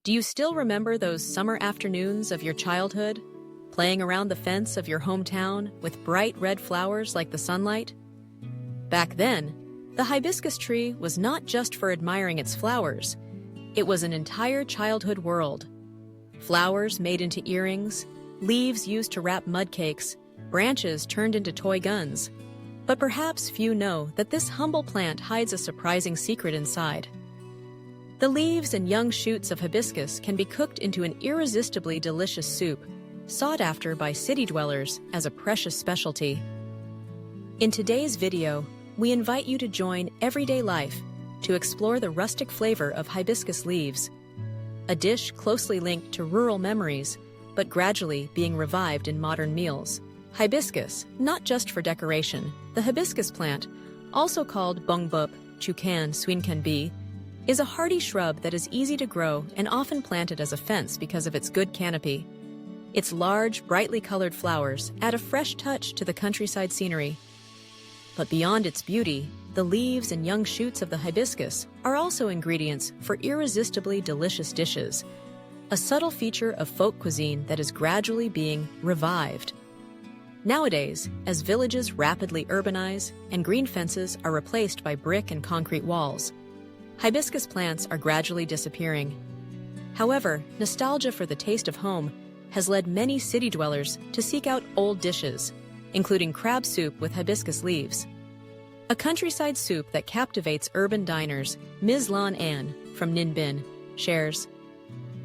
Do you still remember those summer afternoons of your childhood, playing around the fence of your hometown with bright red flowers like the sunlight? Back then, the hibiscus tree was not just for admiring its flowers. It was an entire childhood world. Flowers made into earrings, leaves used to wrap mud cakes, branches turned into toy guns. But perhaps few know that this humble plant hides a surprising secret inside. The leaves and young shoots of hibiscus can be cooked into an irresistibly delicious soup, sought after by city dwellers as a precious specialty. In today's video, we invite you to join everyday life to explore the rustic flavor of hibiscus leaves, a dish closely linked to rural memories, but gradually being revived in modern meals. Hibiscus, not just for decoration, the hibiscus plant, also called bongbup, chukan, swinkanbi, is a hardy shrub that is easy to grow and often planted as a fence because of its good canopy. Its large, brightly colored flowers add a fresh touch to the countryside scenery. But beyond its beauty, the leaves and young shoots of the hibiscus are also ingredients for irresistibly delicious dishes, a subtle feature of folk cuisine that is gradually being revived. Nowadays, as villages rapidly urbanize and green fences are replaced by brick and concrete walls, hibiscus plants are gradually disappearing. However, nostalgia for the taste of home has led many city dwellers to seek out old dishes, including crab soup with hibiscus leaves. A countryside soup that captivates urban diners, Ms. Lan Ann from Ninh Binh shares,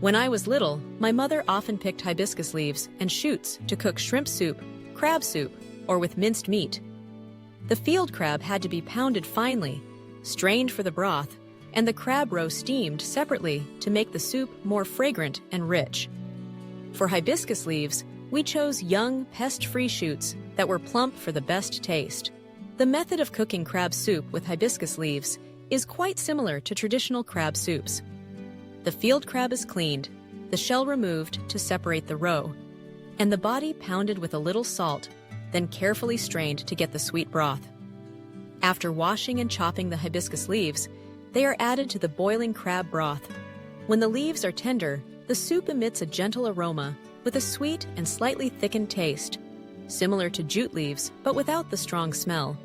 "When I was little, my mother often picked hibiscus leaves and shoots to cook shrimp soup, crab soup, or with minced meat. The field crab had to be pounded finely, strained for the broth, and the crab roe steamed separately to make the soup more fragrant and rich. For hibiscus leaves, we chose young, pest-free shoots that were plump for the best taste." The method of cooking crab soup with hibiscus leaves is quite similar to traditional crab soups. The field crab is cleaned, the shell removed to separate the roe, and the body pounded with a little salt, then carefully strained to get the sweet broth. After washing and chopping the hibiscus leaves, they are added to the boiling crab broth. When the leaves are tender, the soup emits a gentle aroma with a sweet and slightly thickened taste, similar to jute leaves but without the strong smell.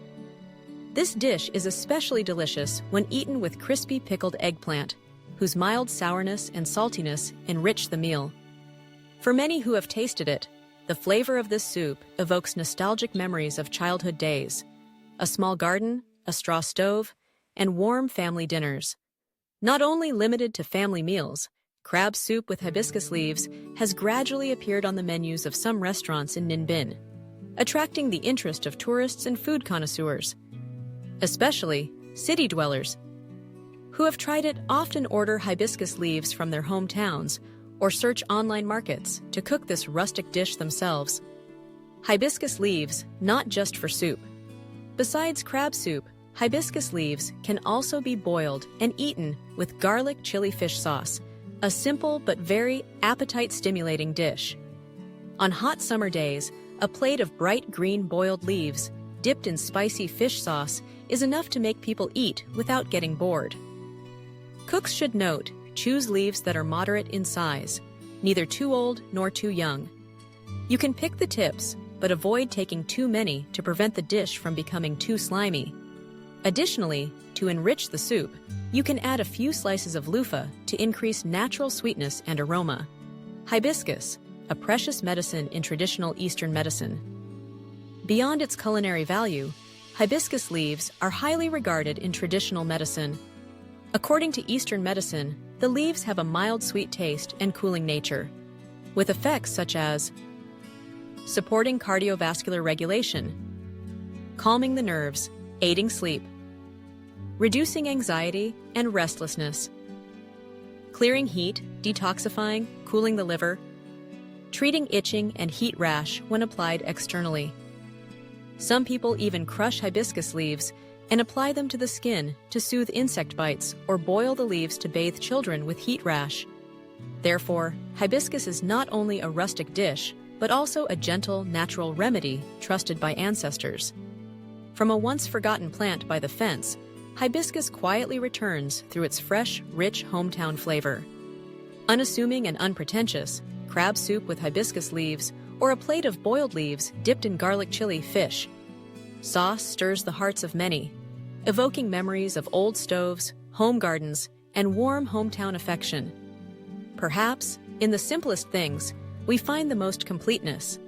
This dish is especially delicious when eaten with crispy pickled eggplant, whose mild sourness and saltiness enrich the meal. For many who have tasted it, the flavor of this soup evokes nostalgic memories of childhood days, a small garden, a straw stove, and warm family dinners. Not only limited to family meals, crab soup with hibiscus leaves has gradually appeared on the menus of some restaurants in Ninh Binh, attracting the interest of tourists and food connoisseurs. Especially city dwellers who have tried it often order hibiscus leaves from their hometowns or search online markets to cook this rustic dish themselves. Hibiscus leaves, not just for soup. Besides crab soup, hibiscus leaves can also be boiled and eaten with garlic chili fish sauce, a simple but very appetite-stimulating dish. On hot summer days, a plate of bright green boiled leaves, dipped in spicy fish sauce, is enough to make people eat without getting bored. Cooks should note, choose leaves that are moderate in size, neither too old nor too young. You can pick the tips, but avoid taking too many to prevent the dish from becoming too slimy. Additionally, to enrich the soup, you can add a few slices of loofah to increase natural sweetness and aroma. Hibiscus, a precious medicine in traditional Eastern medicine. Beyond its culinary value, hibiscus leaves are highly regarded in traditional medicine. According to Eastern medicine, the leaves have a mild sweet taste and cooling nature, with effects such as supporting cardiovascular regulation, calming the nerves, aiding sleep, reducing anxiety and restlessness, clearing heat, detoxifying, cooling the liver, treating itching and heat rash when applied externally. Some people even crush hibiscus leaves and apply them to the skin to soothe insect bites or boil the leaves to bathe children with heat rash. Therefore, hibiscus is not only a rustic dish, but also a gentle, natural remedy trusted by ancestors. From a once-forgotten plant by the fence, hibiscus quietly returns through its fresh, rich hometown flavor. Unassuming and unpretentious, crab soup with hibiscus leaves or a plate of boiled leaves dipped in garlic chili fish. Sauce stirs the hearts of many, evoking memories of old stoves, home gardens, and warm hometown affection. Perhaps, in the simplest things, we find the most completeness.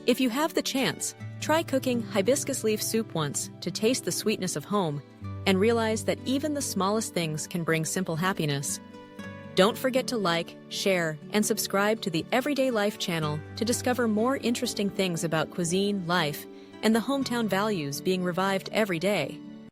If you have the chance, try cooking hibiscus leaf soup once to taste the sweetness of home and realize that even the smallest things can bring simple happiness. Don't forget to like, share, and subscribe to the Everyday Life channel to discover more interesting things about cuisine, life, and the hometown values being revived every day.